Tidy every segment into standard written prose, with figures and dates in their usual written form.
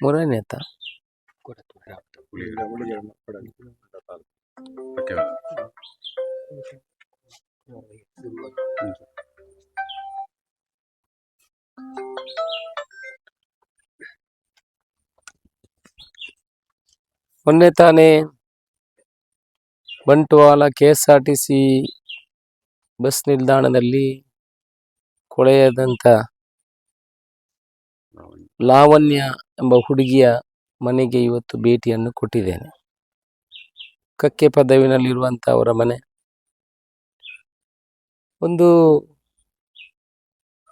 ಮೂರನೇ ತ ಮೊನ್ನೆ ತಾನೇ ಬಂಟ್ವಾಳ KSRTC ಬಸ್ ನಿಲ್ದಾಣದಲ್ಲಿ ಕೊಳೆಯಾದಂಥ ಲಾವಣ್ಯ ಎಂಬ ಹುಡುಗಿಯ ಮನೆಗೆ ಇವತ್ತು ಭೇಟಿಯನ್ನು ಕೊಟ್ಟಿದ್ದೇನೆ. ಕಕ್ಕೆ ಪದವಿನಲ್ಲಿರುವಂಥ ಅವರ ಮನೆ ಒಂದು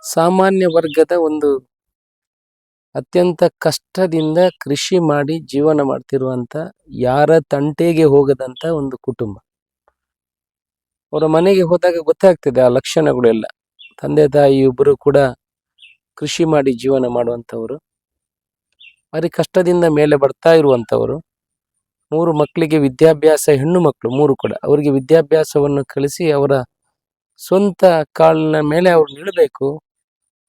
ಸಾಮಾನ್ಯ ವರ್ಗದ ಒಂದು ಅತ್ಯಂತ ಕಷ್ಟದಿಂದ ಕೃಷಿ ಮಾಡಿ ಜೀವನ ಮಾಡ್ತಿರುವಂಥ ಯಾರ ತಂಟೆಗೆ ಹೋಗದಂಥ ಒಂದು ಕುಟುಂಬ. ಅವರ ಮನೆಗೆ ಹೋದಾಗ ಗೊತ್ತಾಗ್ತದೆ ಆ ಲಕ್ಷಣಗಳೆಲ್ಲ. ತಂದೆ ತಾಯಿ ಇಬ್ಬರು ಕೂಡ ಕೃಷಿ ಮಾಡಿ ಜೀವನ ಮಾಡುವಂಥವರು, ಭಾರಿ ಕಷ್ಟದಿಂದ ಮೇಲೆ ಬರ್ತಾ ಇರುವಂಥವರು. 3 ಮಕ್ಕಳಿಗೆ ವಿದ್ಯಾಭ್ಯಾಸ, ಹೆಣ್ಣು ಮಕ್ಕಳು 3 ಕೂಡ, ಅವರಿಗೆ ವಿದ್ಯಾಭ್ಯಾಸವನ್ನು ಕಲಿಸಿ ಅವರ ಸ್ವಂತ ಕಾಲಿನ ಮೇಲೆ ಅವರು ನಿಲ್ಲಬೇಕು,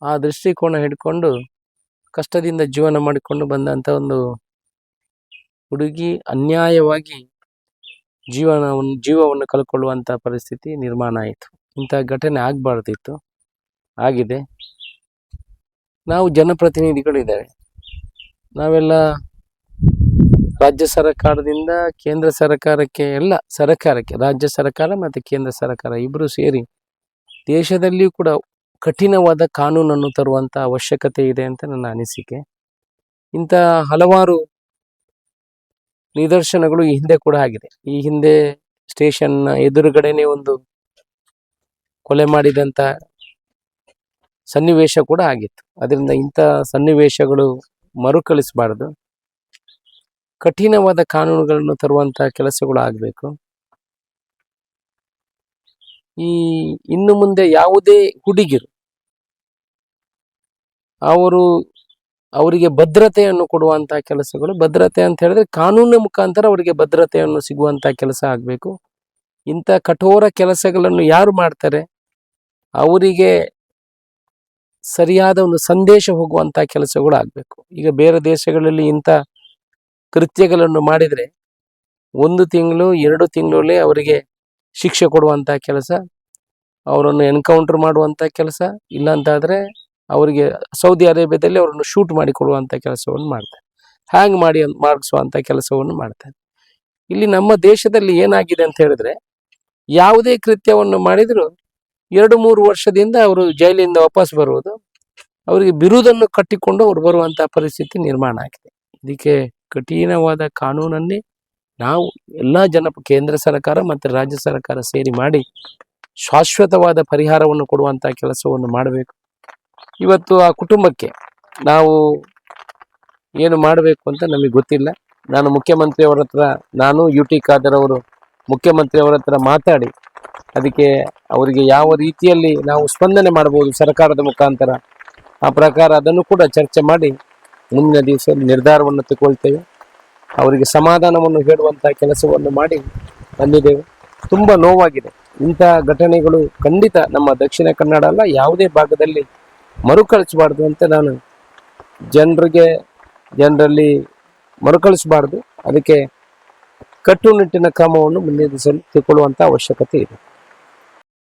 ಆ ದೃಷ್ಟಿಕೋನ ಹಿಡ್ಕೊಂಡು ಕಷ್ಟದಿಂದ ಜೀವನ ಮಾಡಿಕೊಂಡು ಬಂದಂಥ ಒಂದು ಹುಡುಗಿ ಅನ್ಯಾಯವಾಗಿ ಜೀವವನ್ನು ಕಳ್ಕೊಳ್ಳುವಂಥ ಪರಿಸ್ಥಿತಿ ನಿರ್ಮಾಣ ಆಯಿತು. ಇಂಥ ಘಟನೆ ಆಗಬಾರ್ದಿತ್ತು, ಆಗಿದೆ. ನಾವು ಜನಪ್ರತಿನಿಧಿಗಳಿದ್ದೇವೆ, ನಾವೆಲ್ಲ ರಾಜ್ಯ ಸರ್ಕಾರದಿಂದ ಕೇಂದ್ರ ಸರ್ಕಾರಕ್ಕೆ, ಎಲ್ಲ ಸರ್ಕಾರಕ್ಕೆ, ರಾಜ್ಯ ಸರ್ಕಾರ ಮತ್ತು ಕೇಂದ್ರ ಸರ್ಕಾರ ಇಬ್ಬರು ಸೇರಿ ದೇಶದಲ್ಲಿಯೂ ಕೂಡ ಕಠಿಣವಾದ ಕಾನೂನನ್ನು ತರುವಂಥ ಅವಶ್ಯಕತೆ ಇದೆ ಅಂತ ನನ್ನ ಅನಿಸಿಕೆ. ಇಂಥ ಹಲವಾರು ನಿದರ್ಶನಗಳು ಈ ಹಿಂದೆ ಕೂಡ ಆಗಿದೆ. ಈ ಹಿಂದೆ ಸ್ಟೇಷನ್ ಎದುರುಗಡೆನೆ ಒಂದು ಕೊಲೆ ಮಾಡಿದಂಥ ಸನ್ನಿವೇಶ ಕೂಡ ಆಗಿತ್ತು. ಅದರಿಂದ ಇಂಥ ಸನ್ನಿವೇಶಗಳು ಮರುಕಳಿಸಬಾರ್ದು, ಕಠಿಣವಾದ ಕಾನೂನುಗಳನ್ನು ತರುವಂಥ ಕೆಲಸಗಳು ಆಗಬೇಕು. ಇನ್ನು ಮುಂದೆ ಯಾವುದೇ ಹುಡುಗಿರು ಅವರಿಗೆ ಭದ್ರತೆಯನ್ನು ಕೊಡುವಂಥ ಕೆಲಸಗಳು, ಭದ್ರತೆ ಅಂತ ಹೇಳಿದ್ರೆ ಕಾನೂನಿನ ಮುಖಾಂತರ ಅವರಿಗೆ ಭದ್ರತೆಯನ್ನು ಸಿಗುವಂಥ ಕೆಲಸ ಆಗಬೇಕು. ಇಂಥ ಕಠೋರ ಕೆಲಸಗಳನ್ನು ಯಾರು ಮಾಡ್ತಾರೆ ಅವರಿಗೆ ಸರಿಯಾದ ಒಂದು ಸಂದೇಶ ಹೋಗುವಂಥ ಕೆಲಸಗಳು ಆಗಬೇಕು. ಈಗ ಬೇರೆ ದೇಶಗಳಲ್ಲಿ ಇಂಥ ಕೃತ್ಯಗಳನ್ನು ಮಾಡಿದರೆ 1 ತಿಂಗಳು 2 ತಿಂಗಳಲ್ಲೇ ಅವರಿಗೆ ಶಿಕ್ಷೆ ಕೊಡುವಂಥ ಕೆಲಸ, ಅವರನ್ನು ಎನ್ಕೌಂಟರ್ ಮಾಡುವಂಥ ಕೆಲಸ, ಇಲ್ಲಾಂತಾದರೆ ಅವರಿಗೆ ಸೌದಿ ಅರೇಬಿಯಾದಲ್ಲಿ ಅವರನ್ನು ಶೂಟ್ ಮಾಡಿಕೊಡುವಂಥ ಕೆಲಸವನ್ನು ಮಾಡ್ತಾರೆ, ಹ್ಯಾಂಗ್ ಮಾಡಿಸುವಂಥ ಕೆಲಸವನ್ನು ಮಾಡ್ತಾರೆ. ಇಲ್ಲಿ ನಮ್ಮ ದೇಶದಲ್ಲಿ ಏನಾಗಿದೆ ಅಂತ ಹೇಳಿದ್ರೆ, ಯಾವುದೇ ಕೃತ್ಯವನ್ನು ಮಾಡಿದರೂ 2-3 ವರ್ಷದಿಂದ ಅವರು ಜೈಲಿಂದ ವಾಪಸ್ ಬರುವುದು, ಅವರಿಗೆ ಬಿರುದನ್ನು ಕಟ್ಟಿಕೊಂಡು ಅವರು ಬರುವಂಥ ಪರಿಸ್ಥಿತಿ ನಿರ್ಮಾಣ ಆಗಿದೆ. ಇದಕ್ಕೆ ಕಠಿಣವಾದ ಕಾನೂನನ್ನೇ ನಾವು ಎಲ್ಲ ಕೇಂದ್ರ ಸರ್ಕಾರ ಮತ್ತು ರಾಜ್ಯ ಸರ್ಕಾರ ಸೇರಿ ಮಾಡಿ ಶಾಶ್ವತವಾದ ಪರಿಹಾರವನ್ನು ಕೊಡುವಂಥ ಕೆಲಸವನ್ನು ಮಾಡಬೇಕು. ಇವತ್ತು ಆ ಕುಟುಂಬಕ್ಕೆ ನಾವು ಏನು ಮಾಡಬೇಕು ಅಂತ ನಮಗೆ ಗೊತ್ತಿಲ್ಲ. ನಾನು ಮುಖ್ಯಮಂತ್ರಿಯವರ ಹತ್ರ, ನಾನು UT ಖಾದರ್ ಅವರು ಮುಖ್ಯಮಂತ್ರಿಯವರ ಹತ್ರ ಮಾತಾಡಿ ಅದಕ್ಕೆ ಅವರಿಗೆ ಯಾವ ರೀತಿಯಲ್ಲಿ ನಾವು ಸ್ಪಂದನೆ ಮಾಡ್ಬೋದು ಸರ್ಕಾರದ ಮುಖಾಂತರ, ಆ ಪ್ರಕಾರ ಅದನ್ನು ಕೂಡ ಚರ್ಚೆ ಮಾಡಿ ಮುಂದಿನ ದಿವಸದಲ್ಲಿ ನಿರ್ಧಾರವನ್ನು ತಗೊಳ್ತೇವೆ. ಅವರಿಗೆ ಸಮಾಧಾನವನ್ನು ಹೇಳುವಂಥ ಕೆಲಸವನ್ನು ಮಾಡಿ ಬಂದಿದ್ದೇವೆ. ತುಂಬ ನೋವಾಗಿದೆ. ಇಂಥ ಘಟನೆಗಳು ಖಂಡಿತ ನಮ್ಮ ದಕ್ಷಿಣ ಕನ್ನಡ ಅಲ್ಲ, ಯಾವುದೇ ಭಾಗದಲ್ಲಿ ಮರುಕಳಿಸಬಾರ್ದು ಅಂತ ನಾನು ಜನರಲ್ಲಿ ಮರುಕಳಿಸಬಾರ್ದು. ಅದಕ್ಕೆ ಕಟ್ಟುನಿಟ್ಟಿನ ಕ್ರಮವನ್ನು ಮುಂದಿನ ದಿವಸದಲ್ಲಿ ತಗೊಳ್ಳುವಂಥ ಅವಶ್ಯಕತೆ ಇದೆ.